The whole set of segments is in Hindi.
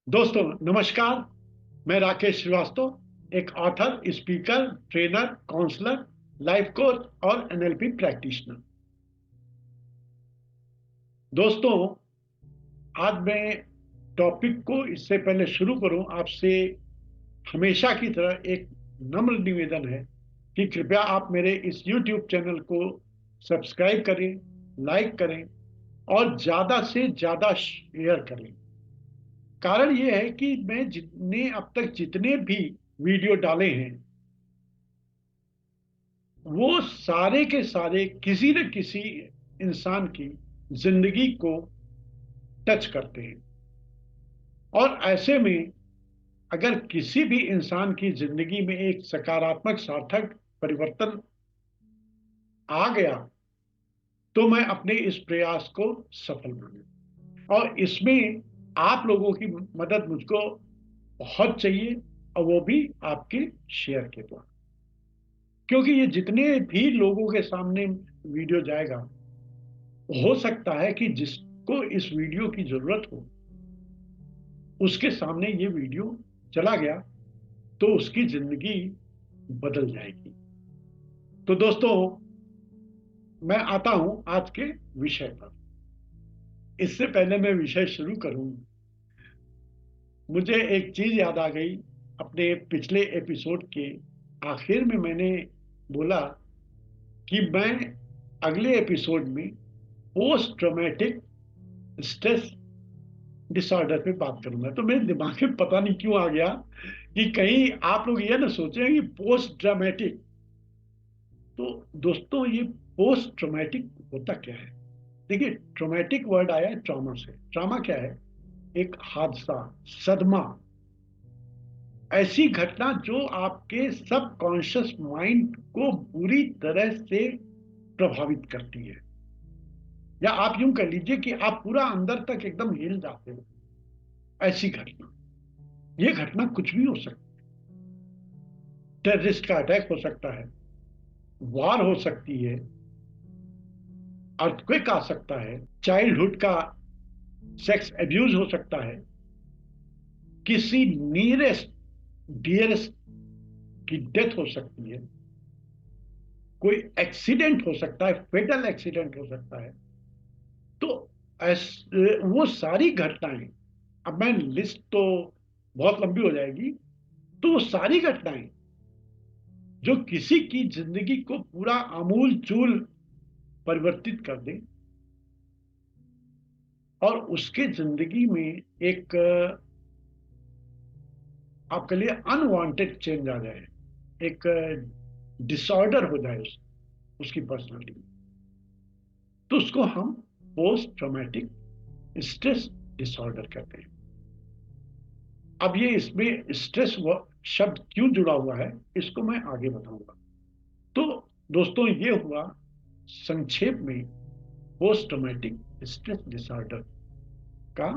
दोस्तों नमस्कार। मैं राकेश श्रीवास्तव, एक author, speaker, trainer, counsellor, life coach और एनएलपी प्रैक्टिशनर। दोस्तों, आज मैं टॉपिक को इससे पहले शुरू करूं, आपसे हमेशा की तरह एक नम्र निवेदन है कि कृपया आप मेरे इस YouTube चैनल को सब्सक्राइब करें, लाइक करें और ज़्यादा से ज़्यादा शेयर करें। कारण यह है कि मैं अब तक जितने भी वीडियो डाले हैं वो सारे के सारे किसी न किसी इंसान की जिंदगी को टच करते हैं। और ऐसे में अगर किसी भी इंसान की जिंदगी में एक सकारात्मक सार्थक परिवर्तन आ गया तो मैं अपने इस प्रयास को सफल मानूं। और इसमें आप लोगों की मदद मुझको बहुत चाहिए, और वो भी आपके शेयर के द्वारा। क्योंकि ये जितने भी लोगों के सामने वीडियो जाएगा, हो सकता है कि जिसको इस वीडियो की जरूरत हो उसके सामने ये वीडियो चला गया तो उसकी जिंदगी बदल जाएगी। तो दोस्तों, मैं आता हूं आज के विषय पर। इससे पहले मैं विषय शुरू करूं, मुझे एक चीज याद आ गई। अपने पिछले एपिसोड के आखिर में मैंने बोला कि मैं अगले एपिसोड में पोस्ट ट्रॉमेटिक स्ट्रेस डिसऑर्डर पे बात करूंगा। तो मेरे दिमाग में पता नहीं क्यों आ गया कि कहीं आप लोग ये ना सोचें कि पोस्ट ड्रामेटिक। तो दोस्तों, ये पोस्ट ट्रॉमेटिक होता क्या है? देखिए, ट्रॉमेटिक वर्ड आया है ट्रॉमा से। ट्रॉमा क्या है? एक हादसा, सदमा, ऐसी घटना जो आपके सबकॉन्शियस माइंड को बुरी तरह से प्रभावित करती है। या आप यूं कह लीजिए कि आप पूरा अंदर तक एकदम हिल जाते हो। ऐसी घटना, ये घटना कुछ भी हो सकती है। टेररिस्ट का अटैक हो सकता है, वार हो सकती है, अर्थक्वेक आ सकता है, चाइल्डहुड का सेक्स एब्यूज हो सकता है, किसी नियरेस्ट डियरेस्ट की डेथ हो सकती है, कोई एक्सीडेंट हो सकता है, फेटल एक्सीडेंट हो सकता है। तो वो सारी घटनाएं, अब मैं लिस्ट तो बहुत लंबी हो जाएगी, तो वो सारी घटनाएं जो किसी की जिंदगी को पूरा आमूल चूल परिवर्तित कर दें और उसके जिंदगी में एक आपके लिए अनवांटेड चेंज आ जाए, एक डिसऑर्डर हो जाए उसकी पर्सनालिटी में, तो उसको हम पोस्ट ट्रॉमेटिक स्ट्रेस डिसऑर्डर कहते हैं। अब ये इसमें स्ट्रेस शब्द क्यों जुड़ा हुआ है, इसको मैं आगे बताऊंगा। तो दोस्तों, ये हुआ संक्षेप में पोस्ट ट्रॉमेटिक स्ट्रेस डिसऑर्डर का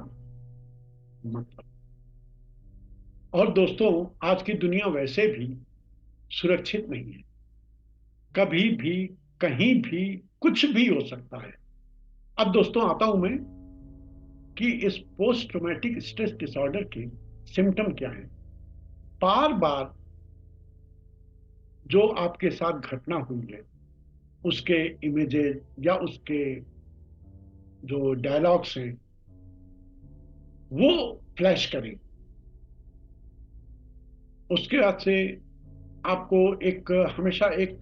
मतलब। और दोस्तों, आज की दुनिया वैसे भी सुरक्षित नहीं है। कभी भी, कहीं भी, कुछ भी हो सकता है। अब दोस्तों, आता हूं मैं कि इस पोस्ट ट्रॉमेटिक स्ट्रेस डिसऑर्डर के सिम्टम क्या है। बार बार जो आपके साथ घटना हुई है उसके इमेजेस या उसके जो डायलॉग्स हैं वो फ्लैश करें। उसके बाद से आपको एक हमेशा एक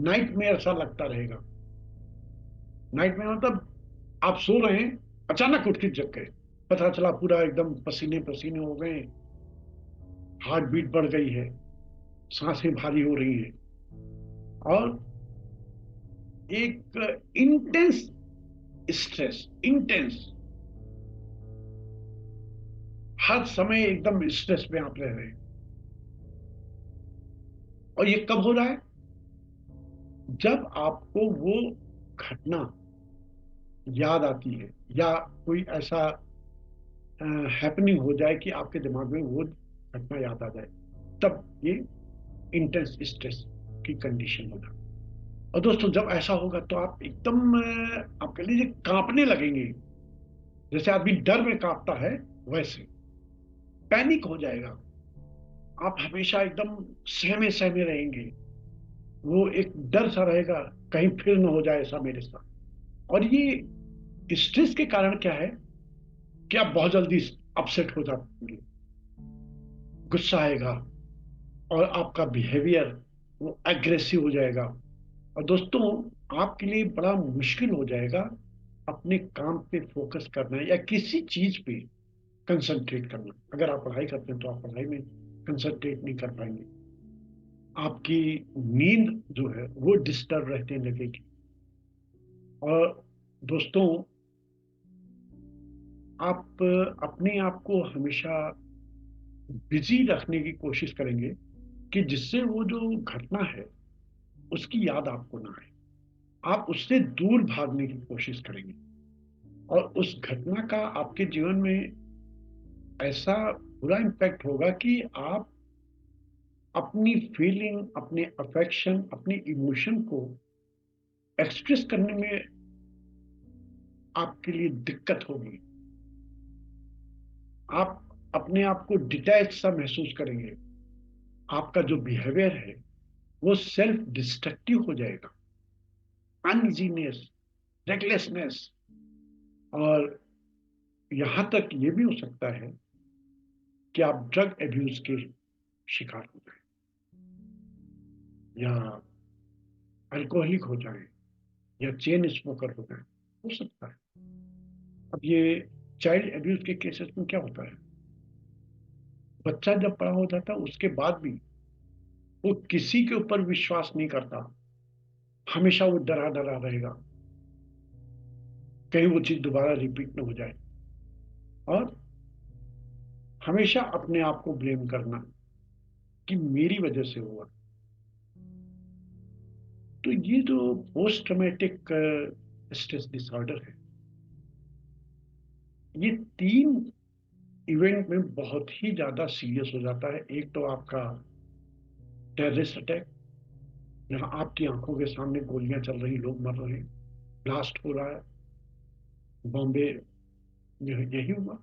नाइटमेयर सा लगता रहेगा। नाइटमेयर मतलब आप सो रहे हैं, अचानक उठ के जग गए, पता चला पूरा एकदम पसीने पसीने हो गए, हार्ट बीट बढ़ गई है, सांसें भारी हो रही हैं, और एक इंटेंस स्ट्रेस, इंटेंस, हर समय एकदम स्ट्रेस में आप रह रहे हैं। और ये कब हो रहा है? जब आपको वो घटना याद आती है या कोई ऐसा हैपनिंग हो जाए कि आपके दिमाग में वो घटना याद आ जाए, तब ये इंटेंस स्ट्रेस की कंडीशन होगा। और दोस्तों, जब ऐसा होगा तो आप एकदम आप कह लीजिए कांपने लगेंगे, जैसे आदमी डर में कांपता है वैसे। पैनिक हो जाएगा, आप हमेशा एकदम सहमे सहमे रहेंगे, वो एक डर सा रहेगा, कहीं फिर न हो जाए ऐसा मेरे साथ। और ये स्ट्रेस के कारण क्या है कि आप बहुत जल्दी अपसेट हो जाएंगे, गुस्सा आएगा, और आपका बिहेवियर वो एग्रेसिव हो जाएगा। और दोस्तों, आपके लिए बड़ा मुश्किल हो जाएगा अपने काम पे फोकस करना या किसी चीज पे कंसंट्रेट करना। अगर आप पढ़ाई करते हैं तो आप पढ़ाई में कंसंट्रेट नहीं कर पाएंगे, आपकी नींद जो है वो डिस्टर्ब रहने लगेगी। और दोस्तों, आप अपने आप को हमेशा बिजी रखने की कोशिश करेंगे कि जिससे वो जो घटना है उसकी याद आपको ना आए, आप उससे दूर भागने की कोशिश करेंगे। और उस घटना का आपके जीवन में ऐसा बुरा इम्पैक्ट होगा कि आप अपनी फीलिंग, अपने अफेक्शन, अपनी इमोशन को एक्सप्रेस करने में आपके लिए दिक्कत होगी। आप अपने आप को डिटैच सा महसूस करेंगे, आपका जो बिहेवियर है वो सेल्फ डिस्ट्रक्टिव हो जाएगा, अनइजीनेस, रेकलेसनेस, और यहां तक ये भी हो सकता है कि आप ड्रग एब्यूज के शिकार हो जाए, या अल्कोहलिक हो जाए, या चेन स्मोकर हो जाए, हो सकता है। अब ये चाइल्ड एब्यूज के केसेस में क्या होता है, बच्चा जब बड़ा हो जाता है उसके बाद भी वो किसी के ऊपर विश्वास नहीं करता, हमेशा वो डरा डरा रहेगा कहीं वो चीज दोबारा रिपीट न हो जाए, और हमेशा अपने आप को ब्लेम करना कि मेरी वजह से हुआ। तो ये जो पोस्ट ट्रॉमेटिक स्ट्रेस डिसऑर्डर है, ये 3 इवेंट में बहुत ही ज्यादा सीरियस हो जाता है। एक तो आपका टेररिस्ट अटैक, जहां आपकी आंखों के सामने गोलियां चल रही, लोग मर रहे हैं, ब्लास्ट हो रहा है, बॉम्बे यही हुआ,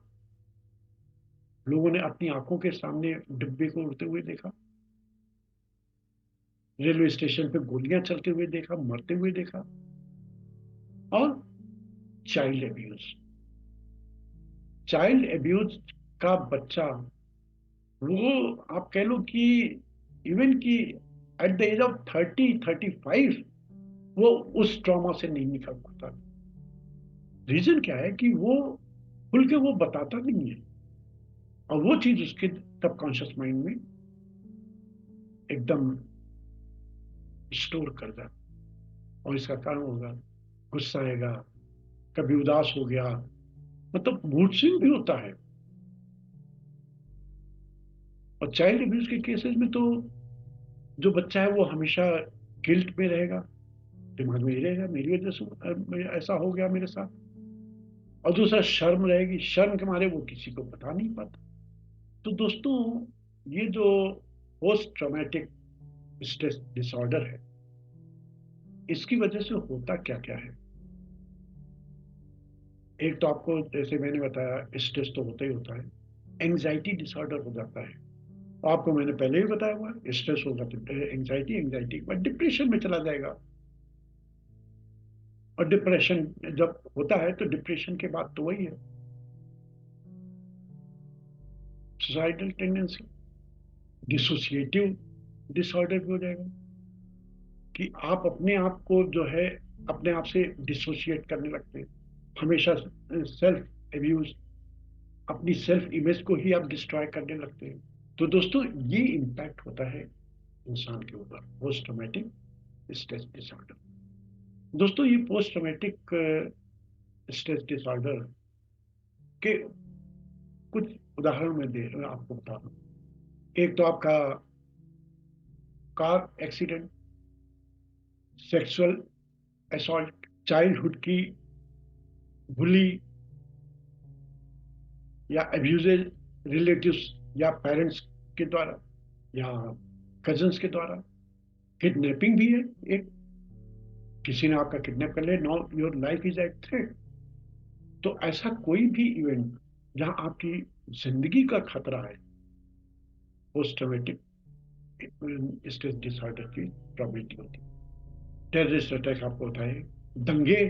लोगों ने अपनी आंखों के सामने डिब्बे को उड़ते हुए देखा, रेलवे स्टेशन पे गोलियां चलते हुए देखा, मरते हुए देखा। और चाइल्ड एब्यूज, चाइल्ड एब्यूज का बच्चा, वो आप कह लो कि इवन कि एट द एज ऑफ 30-35 वो उस ट्रॉमा से नहीं निकल पाता। रीजन क्या है कि वो खुल के वो बताता नहीं है, और वो चीज उसके सबकॉन्शियस माइंड में एकदम स्टोर कर जाता, और इसका कारण होगा गुस्सा आएगा, कभी उदास हो गया, मतलब मूड स्विंग भी होता है। और चाइल्ड अब्यूज के केसेस में तो जो बच्चा है वो हमेशा गिल्ट में रहेगा, दिमाग में ये रहेगा मेरी वजह से ऐसा हो गया मेरे साथ। और दूसरा शर्म रहेगी, शर्म के मारे वो किसी को बता नहीं पाता। तो दोस्तों, ये जो पोस्ट ट्रॉमेटिक स्ट्रेस डिसऑर्डर है, इसकी वजह से होता क्या क्या है। एक तो आपको जैसे मैंने बताया, स्ट्रेस तो होता ही होता है, एंजाइटी डिसऑर्डर हो जाता है। आपको मैंने पहले ही बताया हुआ, स्ट्रेस होगा तो एंजाइटी, एंजाइटी के बाद डिप्रेशन में चला जाएगा। और डिप्रेशन जब होता है तो डिप्रेशन के बाद तो वही है, सुसाइडल टेंडेंसी, डिसोसिएटिव डिसऑर्डर भी हो जाएगा, कि आप अपने आप को जो है अपने आप से डिसोसिएट करने लगते हैं, हमेशा सेल्फ एब्यूज, अपनी सेल्फ इमेज को ही आप डिस्ट्रॉय करने लगते हैं। तो दोस्तों, ये इम्पैक्ट होता है इंसान के ऊपर, पोस्ट ट्रॉमेटिक स्ट्रेस डिसऑर्डर। दोस्तों, ये पोस्ट ट्रॉमेटिक स्ट्रेस डिसऑर्डर के कुछ उदाहरण मैं आपको बता दूं। एक तो आपका car accident, sexual assault, childhood की बुली या अब्यूजेज रिलेटिव्स या पेरेंट्स के द्वारा या कजन्स के द्वारा, किडनैपिंग भी है एक, किसी ने आपका किडनैप कर लिया, now your life is at threat. तो ऐसा कोई भी इवेंट जहां आपकी जिंदगी का खतरा है, पोस्ट ट्रॉमेटिक स्ट्रेस डिसऑर्डर की प्रॉबिलिटी होती है। टेररिस्ट अटैक आपको होता है, दंगे,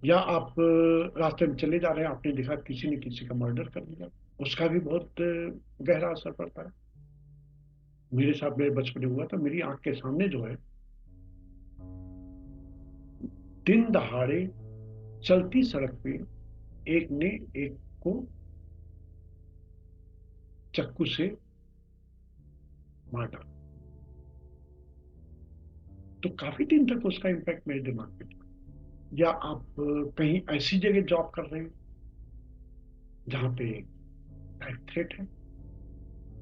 या आप रास्ते में चले जा रहे हैं, आपने देखा किसी ने किसी का मर्डर कर दिया, उसका भी बहुत गहरा असर पड़ता है। मेरे साथ मेरे बचपन में हुआ था, मेरी आंख के सामने जो है, दिन दहाड़े चलती सड़क पे एक ने एक को चक्कू से मार डाला। तो काफी दिन तक उसका इम्पैक्ट मेरे दिमाग पे था। या आप कहीं ऐसी जगह जॉब कर रहे हैं जहां पे लाइफ थ्रेट है,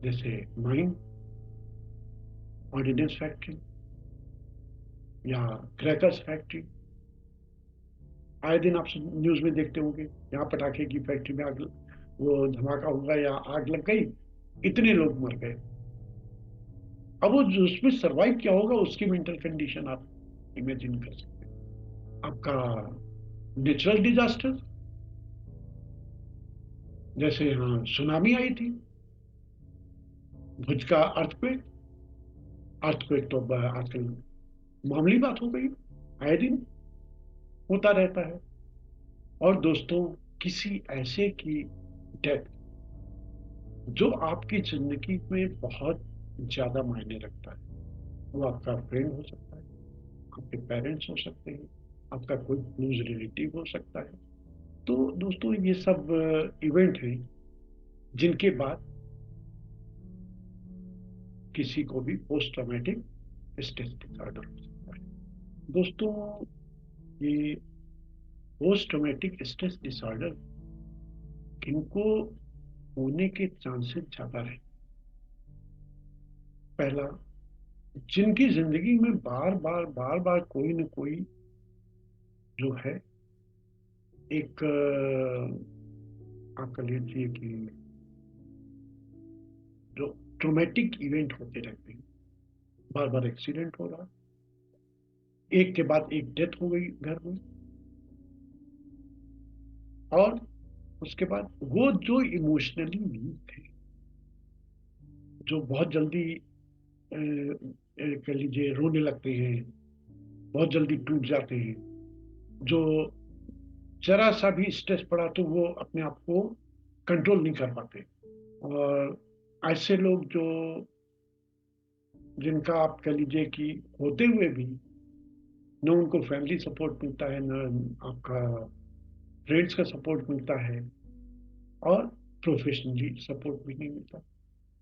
जैसे माइन, ऑर्डिनेंस फैक्ट्री या क्रैकर्स फैक्ट्री। आए दिन आप न्यूज में देखते होंगे, यहाँ पटाखे की फैक्ट्री में आग, वो धमाका हुआ या आग लग गई, इतने लोग मर गए। अब वो उसमें सरवाइव क्या होगा, उसकी मेंटल कंडीशन आप इमेजिन कर सकते हैं। आपका नेचुरल डिजास्टर, जैसे यहाँ सुनामी आई थी, भुज का अर्थक्वेक। अर्थक्वेक तो आजकल मामूली बात हो गई, आए दिन होता रहता है। और दोस्तों, किसी ऐसे की डेथ जो आपकी जिंदगी में बहुत ज्यादा मायने रखता है, वो आपका फ्रेंड हो सकता है, आपके पेरेंट्स हो सकते हैं, आपका कोई क्लोज रिलेटिव हो सकता है। तो दोस्तों, ये सब इवेंट हैं जिनके बाद किसी को भी पोस्ट ट्रॉमेटिक स्ट्रेस डिसऑर्डर हो सकता है। दोस्तों, ये पोस्ट ट्रॉमेटिक स्ट्रेस डिसऑर्डर किनको होने के चांसेस ज्यादा रहे? पहला, जिनकी जिंदगी में बार बार कोई न कोई जो है एक आप कह लीजिए कि जो ट्रोमेटिक इवेंट होते रहते हैं, बार बार एक्सीडेंट हो रहा, एक के बाद एक डेथ हो गई घर में, और उसके बाद वो जो इमोशनली वीक थे, जो बहुत जल्दी कह लीजिए रोने लगते हैं, बहुत जल्दी टूट जाते हैं, जो जरा सा भी स्ट्रेस पड़ा तो वो अपने आप को कंट्रोल नहीं कर पाते। और ऐसे लोग जो, जिनका आप कह लीजिए कि होते हुए भी न उनको फैमिली सपोर्ट मिलता है, न आपका फ्रेंड्स का सपोर्ट मिलता है, और प्रोफेशनली सपोर्ट भी नहीं मिलता,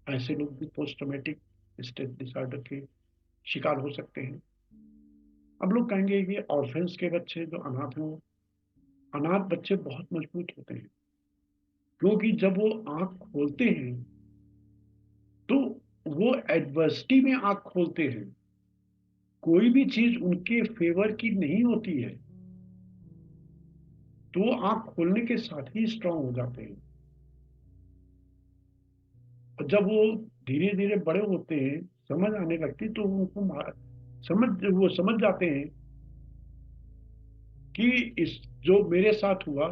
ऐसे लोग भी पोस्ट ट्रॉमेटिक स्ट्रेस डिसऑर्डर के शिकार हो सकते हैं। अब लोग कहेंगे कि ऑर्फेन्स के बच्चे जो अनाथ हैं, अनाथ बच्चे बहुत मजबूत होते हैं, क्योंकि जब वो आंख खोलते हैं तो वो एडवर्सिटी में आंख खोलते हैं, कोई भी चीज उनके फेवर की नहीं होती है, तो वो आंख खोलने के साथ ही स्ट्रांग हो जाते हैं। और जब वो धीरे धीरे बड़े होते हैं, समझ आने लगती, तो उनको वो समझ जाते हैं कि इस जो मेरे साथ हुआ,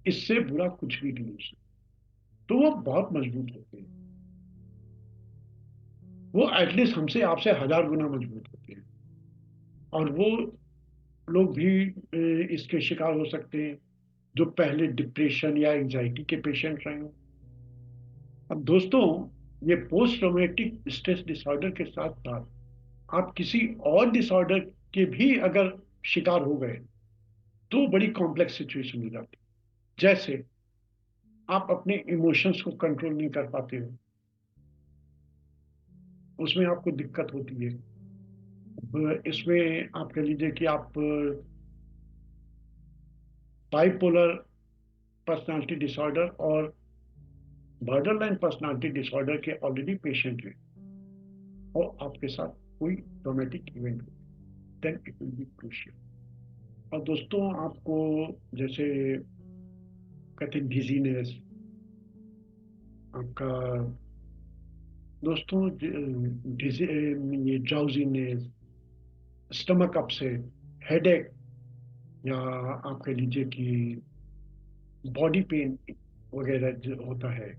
इससे बुरा कुछ भी नहीं हो सकता। तो वो बहुत मजबूत होते हैं, वो एटलीस्ट हमसे आपसे 1000 गुना मजबूत होते हैं। और वो लोग भी इसके शिकार हो सकते हैं जो पहले डिप्रेशन या एंजाइटी के पेशेंट रहे हों। अब दोस्तों, ये पोस्ट ट्रॉमेटिक स्ट्रेस डिसऑर्डर के साथ साथ आप किसी और डिसऑर्डर के भी अगर शिकार हो गए तो बड़ी कॉम्प्लेक्स सिचुएशन हो जाती है। जैसे आप अपने इमोशंस को कंट्रोल नहीं कर पाते हो, उसमें आपको दिक्कत होती है। इसमें आप कह लीजिए कि आप बाइपोलर पर्सनालिटी डिसऑर्डर और बॉर्डरलाइन पर्सनालिटी डिसऑर्डर के ऑलरेडी पेशेंट हैं, और आपके साथ कोई ट्रॉमेटिक इवेंट हो, then it will be crucial. और दोस्तों, आपको जैसे कहते हैं डिजीनेस, आपका दोस्तों ये ड्राउजीनेस, स्टमक अपसेट, हेडेक, या आप कह लीजिए कि बॉडी पेन, वगैरह जो होता है,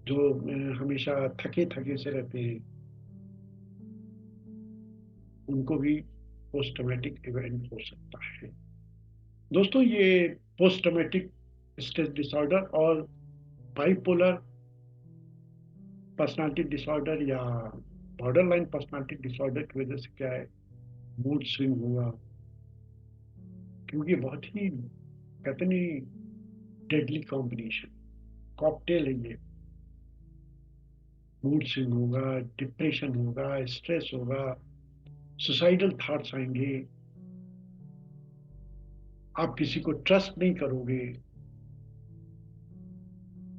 जो हमेशा थके थके से रहते हैं, उनको भी पोस्ट ट्रॉमेटिक इवेंट हो सकता है। दोस्तों, ये पोस्ट ट्रॉमेटिक स्ट्रेस डिसऑर्डर और बाइपोलर पर्सनालिटी डिसऑर्डर या बॉर्डर लाइन पर्सनालिटी डिसऑर्डर की वजह से क्या है, मूड स्विंग हुआ, क्योंकि बहुत ही कहते नहीं डेडली कॉम्बिनेशन, कॉकटेल है ये। मूड स्विंग होगा, डिप्रेशन होगा, स्ट्रेस होगा, सुसाइडल थॉट्स आएंगे, आप किसी को ट्रस्ट नहीं करोगे,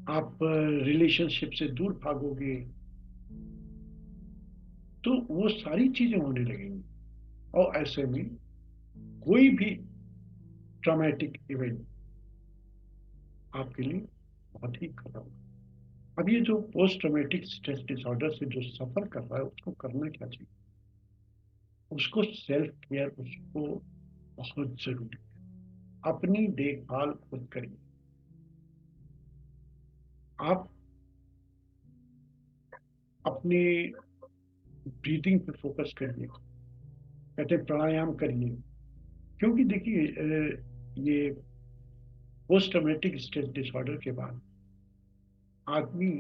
आप रिलेशनशिप से दूर भागोगे, तो वो सारी चीजें होने लगेंगी। और ऐसे में कोई भी ट्रॉमेटिक इवेंट आपके लिए बहुत ही खतरनाक। अब ये जो पोस्ट ट्रॉमेटिक स्ट्रेस डिसऑर्डर से जो सफर कर रहा है, उसको करना क्या चाहिए? उसको सेल्फ केयर, उसको बहुत जरूरी है। अपनी देखभाल खुद करिए। आप अपने ब्रीदिंग पे फोकस करिए, कहते हैं प्राणायाम करिए। क्योंकि देखिए, ये पोस्ट ट्रॉमेटिक स्ट्रेस डिसऑर्डर के बाद आदमी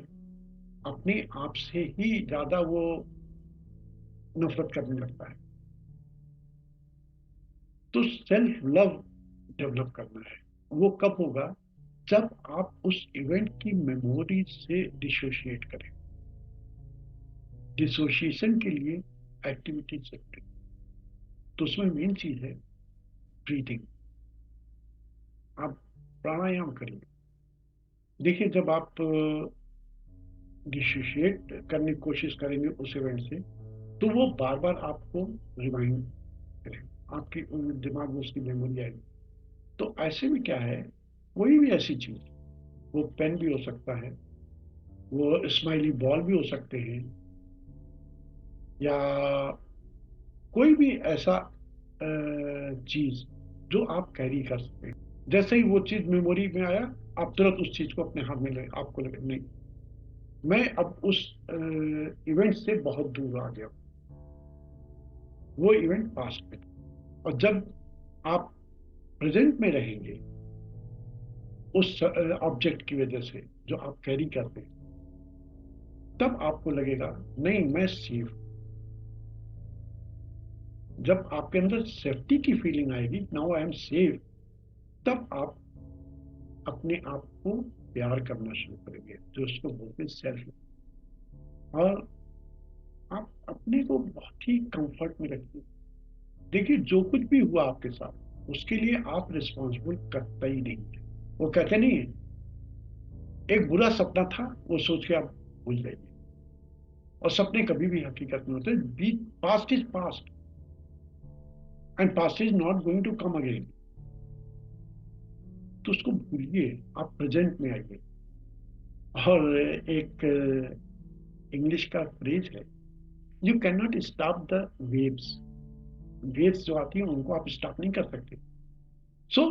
अपने आप से ही ज्यादा वो नफरत करने लगता है। तो सेल्फ लव डेवलप करना है। वो कब होगा? जब आप उस इवेंट की मेमोरी से डिसोशिएट करें। डिसोशिएशन के लिए एक्टिविटी जरूरी, तो उसमें मेन चीज है ब्रीथिंग। आप प्राणायाम करिए। देखिए, जब आप डिसोशिएट करने की कोशिश करेंगे उस इवेंट से, तो वो बार बार आपको रिमाइंड करेगा, आपके दिमाग में उसकी मेमोरी आएगी। तो ऐसे में क्या है, कोई भी ऐसी चीज, वो पेन भी हो सकता है, वो स्माइली बॉल भी हो सकते हैं, या कोई भी ऐसा चीज जो आप कैरी कर सकते हैं। जैसे ही वो चीज मेमोरी में आया, आप तुरंत उस चीज को अपने हाथ में ले, आपको लगे नहीं, मैं अब उस इवेंट से बहुत दूर आ गया, वो इवेंट पास्ट में था। और जब आप प्रेजेंट में रहेंगे उस ऑब्जेक्ट की वजह से जो आप कैरी करते हैं, तब आपको लगेगा नहीं, मैं सेफ। जब आपके अंदर सेफ्टी की फीलिंग आएगी, नाउ आई एम सेफ, तब आप अपने आप को प्यार करना शुरू करेंगे, जो उसको बोलते हैं सेल्फ। और आप अपने को बहुत ही कंफर्ट में रखिए। देखिए, जो कुछ भी हुआ आपके साथ, उसके लिए आप रिस्पॉन्सिबल करता ही नहीं है। वो कहते नहीं है, एक बुरा सपना था, वो सोच के आप भूल जाइए। और सपने कभी भी हकीकत में होते, be past is past, and past is not going to come again. तो उसको भूलिए, आप प्रेजेंट में आइए। और एक इंग्लिश का फ्रेज है, you can not stop the waves. Waves जो आती हैं उनको आप स्टॉप नहीं कर सकते। So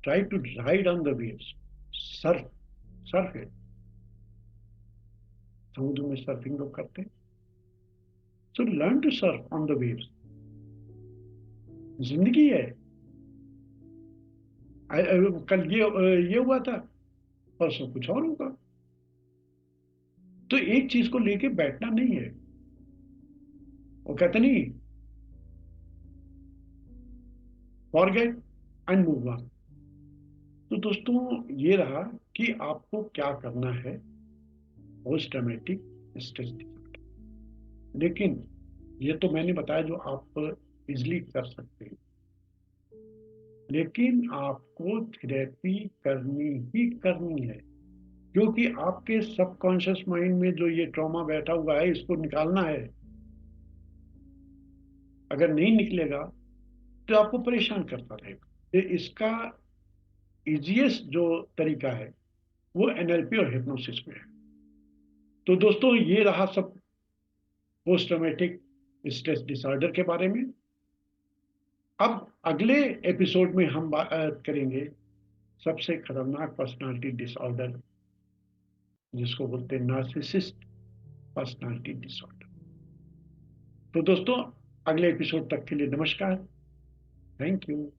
try to ride on the waves, surf, surf है, समुद्र में सर्फिंग लोग करते हैं। So learn to surf on the waves. जिंदगी है। कल ये हुआ था, परसों कुछ और होगा। तो एक चीज को लेके बैठना नहीं है। वो कहते नहीं, फॉरगेट एंड मूव ऑन। तो दोस्तों, ये रहा कि आपको क्या करना है पोस्ट ट्रॉमेटिक स्ट्रेस डिसऑर्डर। लेकिन ये तो मैंने बताया जो आप इजिली कर सकते हैं, लेकिन आपको थेरेपी करनी ही करनी है। क्योंकि आपके सबकॉन्शियस माइंड में जो ये ट्रॉमा बैठा हुआ है, इसको निकालना है। अगर नहीं निकलेगा तो आपको परेशान करता रहेगा। ये इसका इजीएस्ट जो तरीका है, वो एनएलपी और हिप्नोसिस में है। तो दोस्तों, ये रहा सब पोस्ट ट्रॉमेटिक स्ट्रेस डिसऑर्डर के बारे में। अब अगले एपिसोड में हम बात करेंगे सबसे खतरनाक पर्सनालिटी डिसऑर्डर जिसको बोलते हैं नार्सिसिस्ट पर्सनालिटी डिसऑर्डर। तो दोस्तों, अगले एपिसोड तक के लिए नमस्कार। Thank you.